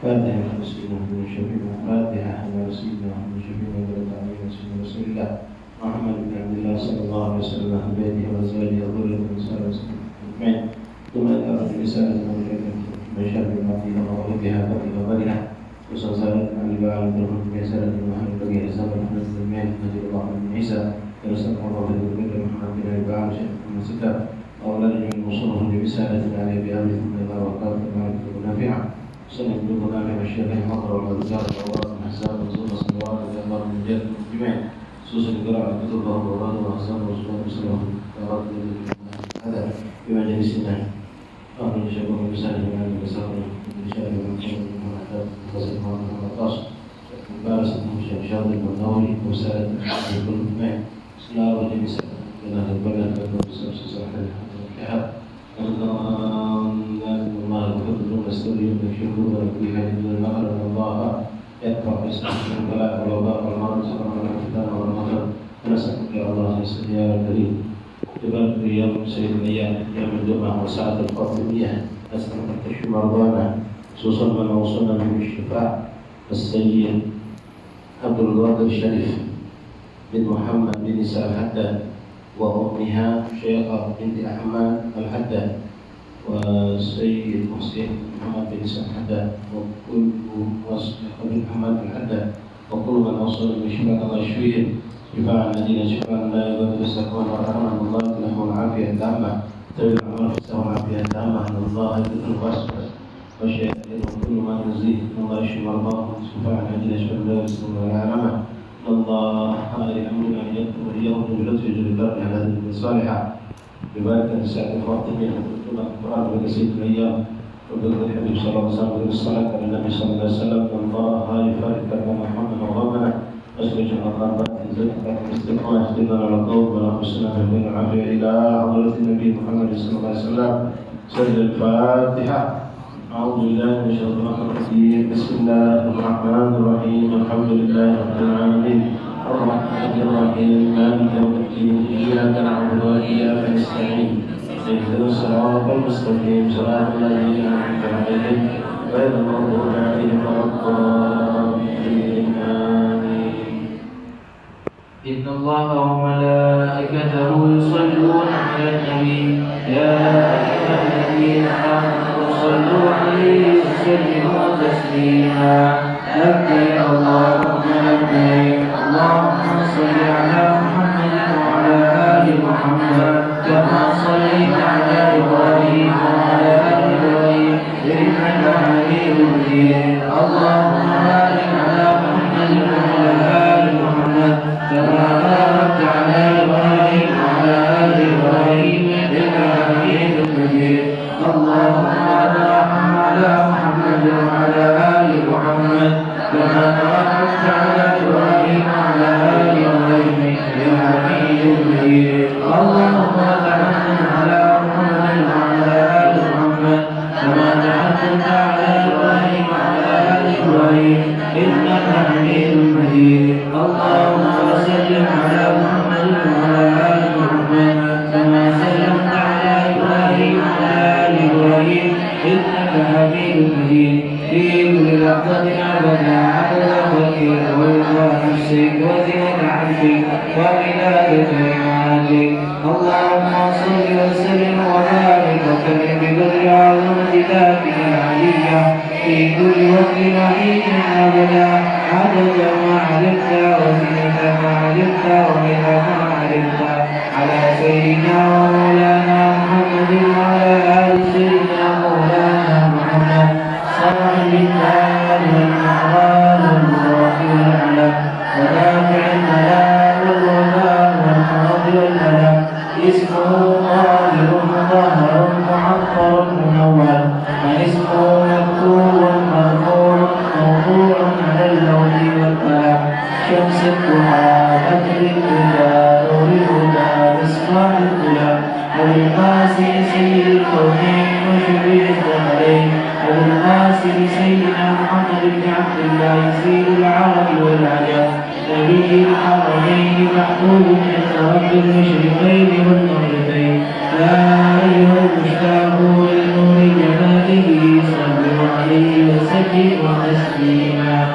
فاتحة مسلمة من شفيع فاتحة على سيدنا محمد شفيع ولد عليه وسلم رسول الله محمد بن عبد الله صلى الله عليه وسلم أهل بيته وأزواجه وذريته ونساء رسوله أجمعين ثم إلى رجل رسالة وملائكة من شر ما فيه وغيرها وغيرها وسلسلة عن الباع والدرهم برسالة محمد بقي رسالة محمد بن المال نجد الله بن عيسى ورسالة الله بن البر محمد بن الباع وشيخ محمد ستة أولاد من مصنف برسالة عليه بأمر ثم إلى وقال معرفة نافعة سنة بن نافع الشيخ المطر والرجال والأوراق الحساب وصول الصلوات والأمر من جهة المجمعين خصوصا قراءة كتب الأوراد والأحساب والصلاة والسلام قراءة هذا في مجلسنا أهل الشباب المساعدة من عند الرسالة رسالة من محمد فصل محمد قاسم مبارس المشاهد شاطر والنوري وسالة كل مجمعين بسم الله الرحمن الرحيم إلى البلد والبصر صلاح الحياة الله يغفر نستغيث بالشكر في هذه المغرب الله يدفع باسمه البلاء والوباء والمرض والفتن والمطر ونسألك يا الله يا الكريم تبارك يوم سيد الايام يوم الجمعه وساعه الفاطميه نسالك تشفي مرضانا خصوصا من اوصلنا به بالشفاء السيد عبد القادر الشريف بن محمد بن سعد الحداد وامها شيخه بنت احمد الحداد والسيد محسن محمد بن سعد الحداد وكل بن محمد الحداد وكل من اوصل بالشفاء الله يشفيهم شفاء الذين شفاء لا يغادر سقما ورحمه الله لهم العافيه التامه تبع العمر فسهم العافيه التامه ان الله يدخل الوسوس والشياطين وكل ما يزيد ان الله يشفي مرضاهم شفاء الذين شفاء لا يغادر ولا يعلمه ان الله يامرنا ان يكتب اياهم بلطف البر على هذه الصالحه ببركه سعد الفاطميه وكتب القران وكسيد الايام وبذكر الحبيب صلى الله عليه وسلم والصلاه على النبي صلى الله عليه وسلم ان الله يفرج كما محمد وغمنا أسرج الأقربات زكاة الاستقامة اهدنا على القول ولا حسنا من العافية إلى حضرة النبي محمد صلى الله عليه وسلم سجد الفاتحة أعوذ بالله من الشيطان الرجيم بسم الله الرحمن الرحيم الحمد لله رب العالمين الرحمن الرحيم مالك يوم الدين إياك نعبد وإياك نستعين اهدنا الصراط المستقيم صراط الذين أنعمت عليهم غير المغضوب عليهم ولا الضالين إن الله وملائكته يصلون على النبي يا أيها الذين آمنوا صلوا عليه وسلموا تسليما لبيك اللهم لبيك اللهم صل على محمد وعلى آل محمد كما صليت على إبراهيم وعلى آل إبراهيم إنك حميد مجيد اللهم بارك على محمد وعلى آل محمد كما باركت على إبراهيم وعلى آل إبراهيم إنك حميد مجيد اللهم بارك على محمد وعلى آل محمد كما باركت على إبراهيم وعلى آل إبراهيم إنك حميد مجيد اللهم بارك على محمد وعلى آل محمد كما باركت على إبراهيم وعلى آل إبراهيم إنك حميد مجيد اللهم وسلم على محمد وعلى آل محمد كما سلمت على إبراهيم وعلى آل إبراهيم إنك حميد مجيد في كل لحظة أبدا عدد خلقك ورضا نفسك وزنة عرشك ومداد كلماتك اللهم صل وسلم وبارك وكرم بقدر عظمة ذاتك العلية في كل وقت وحين أبدا عدد ما علمت وزنة ما علمت ومنى ما علمت على سيدنا ومولانا محمد وعلى آل سيدنا مولانا محمد صاحب الآل والمعراج والمراحل والأعلى ودافع الملاء والولاء والحرب والملاء اسمه ظاهر مظهر معطر منور واسمه مكتوب مرفوع موضوع على اللون والقلم شمس الضحى بدر الهدى نور الهدى مصباح الهدى وبالقاسم سيد الكونين وشفيع الدهرين وبالقاسم سيدنا محمد بن عبد الله سيد العرب والعجم نبي الحرمين محبوب عند رب المشرقين والمغربين يا أيها المشتاقون لنور جماله صلوا عليه وسلموا وسلم تسليما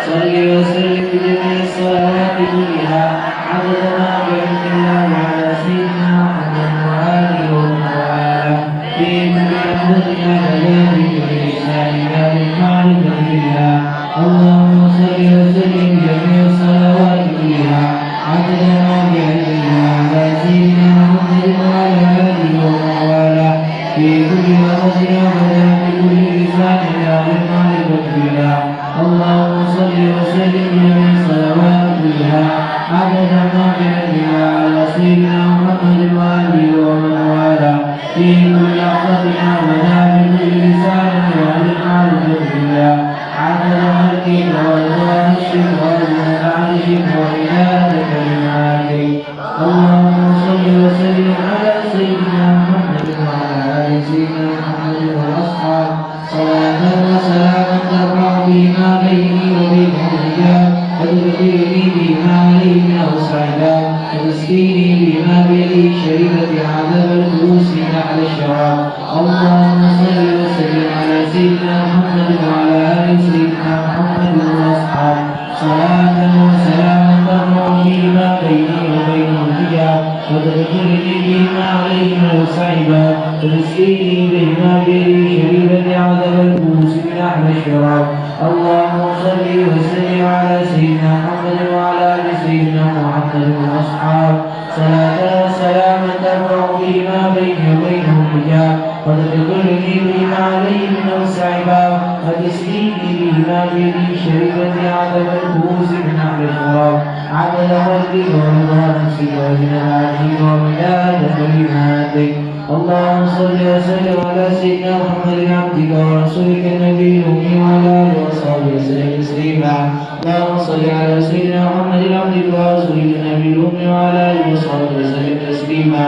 صل وسلم بجميع الصلوات كلها عدد ما بعلم الله على سيدنا محمد وآله ومواله في كل لحظة أبدا بكل لسان لا للمعرفة بالله اللهم صل وسلم بجميع الصلوات كلها عدد ما بعلم الله على سيدنا محمد وعلى آله ومواله في كل لحظة أبدا بكل لسان لا للمعرفة بالله اللهم صل وسلم بجميع الصلوات كلها عدد ما بعلمها على سيدنا محمد وآله ومن والاه في كل لحظة أبدا بكل لسان لا للمعرفة بالله عدد ملكك ورضوان الشرك وأجل عرشك وإله كلماتك اللهم صل وسلم على سيدنا محمد وعلى آل سيدنا محمد والأصحاب صلاة وسلاما ترفع بهما بيني وبينهم حجاب وتدخلني بهما عليه من أوسع باب وتسقيني بهما بيده الشريفة عذاب الكؤوس من أحد الشراب اللهم صل وسلم على سيدنا محمد وعلى آل سيدنا محمد والأصحاب صلاة وسلاما ترفع بهما بيني وبينهم حجاب وتدخلني بهما عليه من أوسع باب وتسقيني بهما بيده الشريفة عذاب الكؤوس من أحد الشراب اللهم صل وسلم على سيدنا محمد وعلى آل سيدنا محمد والأصحاب صلاة وسلاما ترفع بهما بيني وبينهم حجاب وتدخلني بهما عليه من أوسع باب وتسقيني بهما بيده الشريفة عذاب الكؤوس من أحد الشراب عدد خلقك ورضا نفسك وزنة عرشك ومداد كلماتك اللهم صل وسلم على سيدنا محمد عبدك ورسولك النبي الأمي وعلى آله وصحبه وسلم تسليما اللهم صل على سيدنا محمد عبدك ورسولك النبي الأمي وعلى آله وصحبه وسلم تسليما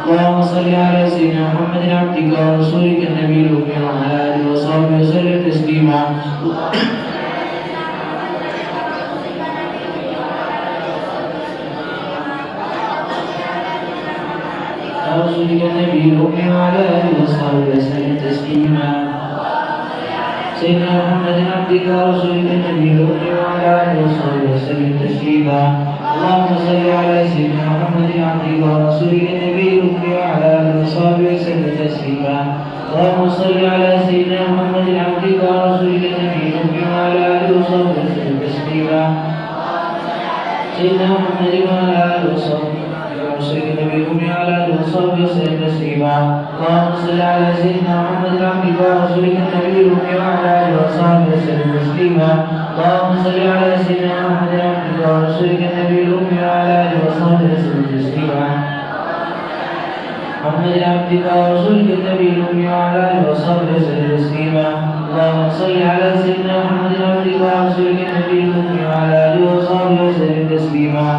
اللهم صل على سيدنا محمد عبدك ورسولك النبي الأمي وعلى آله وصحبه وسلم تسليما رسولك النبي الأمي وعلى آله وصحبه وسلم تسليما سيدنا محمد عبدك ورسولك النبي الأمي وعلى آله وصحبه وسلم تسليما اللهم صل على سيدنا محمد عبدك ورسولك النبي الأمي وعلى آله وصحبه وسلم تسليما اللهم صل على سيدنا محمد عبدك ورسولك النبي الأمي وعلى آله وصحبه وسلم تسليما سيدنا محمد وعلى آله وصحبه ورسولك النبي الأمي وعلى آله وصحبه وسلم تسليما اللهم صل على سيدنا محمد عبدك ورسولك النبي الأمي وعلى آله وصحبه وسلم تسليما اللهم صل على سيدنا محمد عبدك ورسولك النبي الأمي وعلى آله وصحبه وسلم تسليما محمد عبدك ورسولك النبي الأمي وعلى آله وصحبه وسلم تسليما اللهم صل على سيدنا محمد عبدك ورسولك النبي الأمي وعلى آله وصحبه وسلم تسليما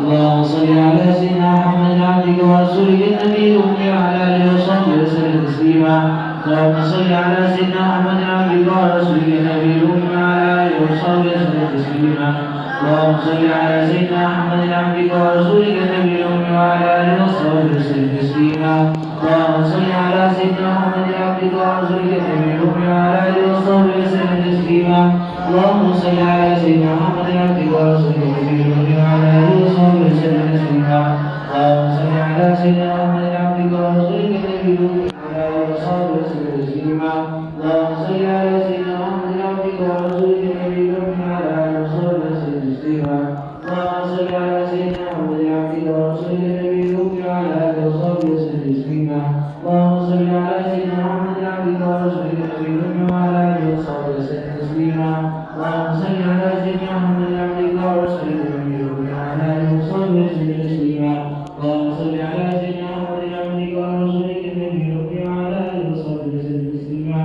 اللهم صل على سيدنا محمد عبدك ورسولك النبي الأمي وعلى آله وصحبه وسلم تسليما اللهم صل على سيدنا محمد عبدك ورسولك النبي الأمي وعلى آله وصحبه وسلم تسليما اللهم صل على سيدنا محمد عبدك ورسولك النبي الأمي وعلى آله وصحبه وسلم تسليما اللهم صل على سيدنا محمد عبدك ورسولك النبي الأمي وعلى آله وصحبه وسلم تسليما اللهم صل على سيدنا محمد عبدك ورسولك النبي الأمي وعلى آله وصحبه وسلم تسليما اللهم صل على سيدنا محمد عبدك ورسولك النبي الأمي وعلى آله وصحبه وسلم تسليما اللهم صل على سيدنا محمد عبدك ورسولك النبي الأمي وعلى آله وصحبه وسلم تسليما اللهم صل على سيدنا محمد عبدك ورسولك النبي الأمي وعلى آله وصحبه وسلم تسليما اللهم صل على سيدنا محمد عبدك ورسولك النبي الأمي وعلى آله وصحبه وسلم تسليما اللهم صل على سيدنا محمد عبدك ورسولك النبي الأمي وعلى آله وصحبه وسلم تسليما اللهم صل على سيدنا محمد عبدك ورسولك النبي الأمي وعلى آله وصحبه وسلم تسليما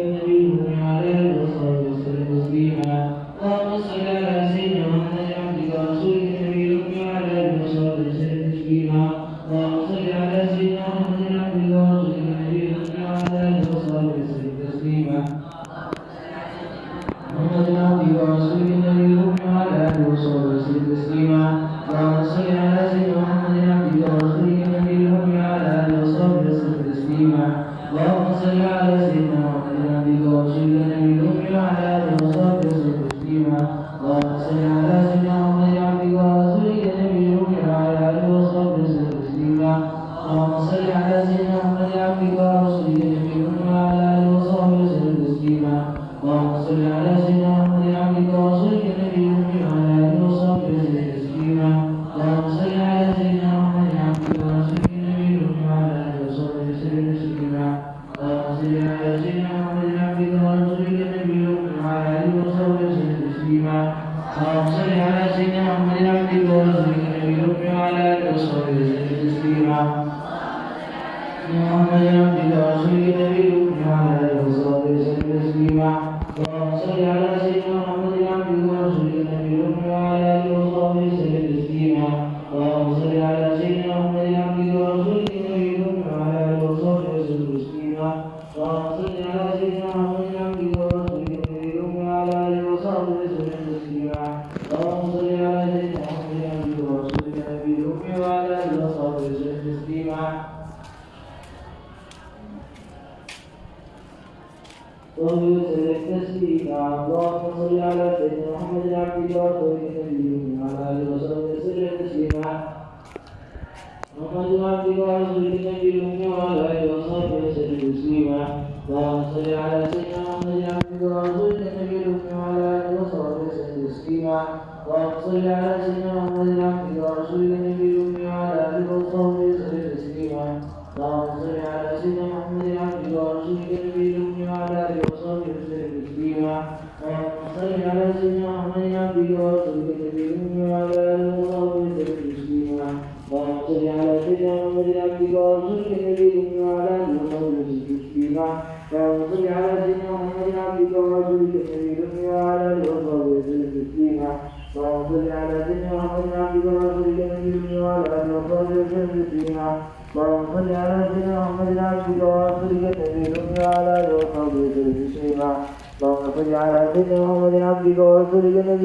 النبي الأمي وعلى آله وصحبه وسلم تسليما اللهم صل على سيدنا محمد عبدك ورسولك النبي الأمي وعلى آله وصحبه وسلم تسليما اللهم صل على سيدنا محمد عبدك ورسولك النبي الأمي وعلى آله وصحبه وسلم تسليما محمد عبدك ورسولك النبي الأمي وعلى آله وصحبه وسلم تسليما اللهم صل على سيدنا محمد عبدك ورسولك النبي الأمي وعلى آله وصحبه وسلم تسليما اللهم صل على سيدنا محمد عبدك ورسولك النبي الأمي وعلى آله وصحبه وسلم تسليما اللهم صل على سيدنا محمد عبدك ورسولك النبي الأمي وعلى آله وصحبه وسلم تسليما اللهم صل على سيدنا محمد عبدك ورسولك النبي الأمي وعلى آله وصحبه وسلم تسليما اللهم صل على سيدنا محمد عبدك ورسولك النبي الأمي وعلى آله وصحبه وسلم تسليما اللهم صل على سيدنا محمد عبدك ورسولك النبي الأمي وعلى آله وصحبه وسلم تسليما اللهم صل على سيدنا محمد عبدك ورسولك النبي الأمي وعلى آله وصحبه وسلم تسليما اللهم صل على سيدنا محمد عبدك ورسولك النبي الأمي وعلى آله وصحبه وسلم تسليما محمد عبدك ورسولك النبي الأمي وعلى آله وصحبه وسلم تسليما اللهم صل على سيدنا محمد عبدك ورسولك النبي الأمي وعلى آله وصحبه وسلم تسليما اللهم صل على سيدنا محمد عبدك ورسولك النبي الأمي وعلى آله وصحبه وسلم تسليما اللهم صل على سيدنا محمد عبدك ورسولك النبي الأمي وعلى آله وصحبه وسلم تسليما اللهم صل على سيدنا محمد عبدك ورسولك النبي الأمي وعلى آله وصحبه وسلم تسليما وسلم تسليما اللهم صل على سيدنا محمد عبدك ورسولك النبي الأمي وعلى آله وصحبه وسلم تسليما محمد عبدك ورسولك النبي الأمي وعلى آله وصحبه وسلم تسليما اللهم صل على سيدنا محمد عبدك ورسولك النبي الأمي وعلى آله وصحبه وسلم تسليما اللهم صل على سيدنا محمد عبدك ورسولك النبي الأمي وعلى آله وصحبه وسلم تسليما اللهم صل على سيدنا محمد عبدك ورسولك النبي الأمي وعلى آله وصحبه وسلم تسليما اللهم صل على سيدنا محمد عبدك ورسولك النبي الأمي وعلى آله وصحبه وسلم تسليما اللهم صل على سيدنا محمد عبدك ورسولك النبي الأمي وعلى آله وصحبه وسلم تسليما اللهم صل على سيدنا محمد عبدك ورسولك النبي الأمي وعلى آله وصحبه وسلم تسليما اللهم صل على سيدنا محمد عبدك ورسولك النبي الأمي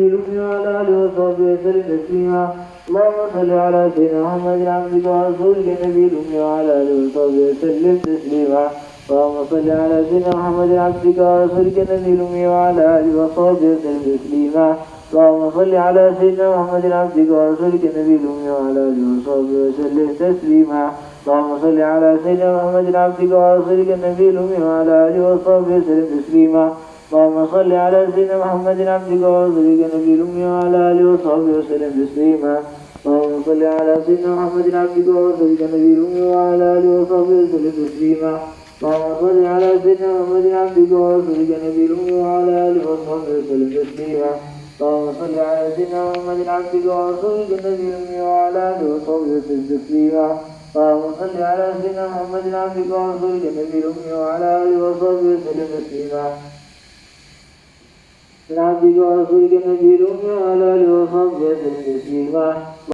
وعلى آله وصحبه وسلم تسليما اللهم صل على سيدنا محمد عبدك ورسولك النبي الأمي وعلى آله وصحبه وسلم تسليما اللهم صل على سيدنا محمد عبدك ورسولك النبي الأمي وعلى آله وصحبه وسلم تسليما اللهم صل على سيدنا محمد عبدك ورسولك النبي الأمي وعلى آله وصحبه وسلم تسليما اللهم صل على سيدنا محمد عبدك ورسولك النبي الأمي وعلى آله وصحبه وسلم تسليما اللهم صل على سيدنا محمد عبدك ورسولك النبي الأمي وعلى آله وصحبه وسلم تسليما اللهم صل على سيدنا محمد عبدك ورسولك النبي الأمي وعلى آله وصحبه وسلم تسليما اللهم صل على سيدنا محمد عبدك ورسولك النبي الأمي وعلى آله وصحبه وسلم تسليما اللهم صل على سيدنا محمد عبدك ورسولك النبي الأمي وعلى آله وصحبه وسلم تسليما اللهم صل على سيدنا محمد عبدك ورسولك النبي الأمي وعلى آله وصحبه وسلم تسليما اللهم صل على سيدنا محمد عبدك ورسولك النبي الأمي وعلى آله وصحبه وسلم تسليما اللهم صل على سيدنا محمد عبدك ورسولك النبي الأمي وعلى آله وصحبه وسلم تسليما عبدك ورسولك النبي الأمي وعلى آله وصحبه وسلم تسليما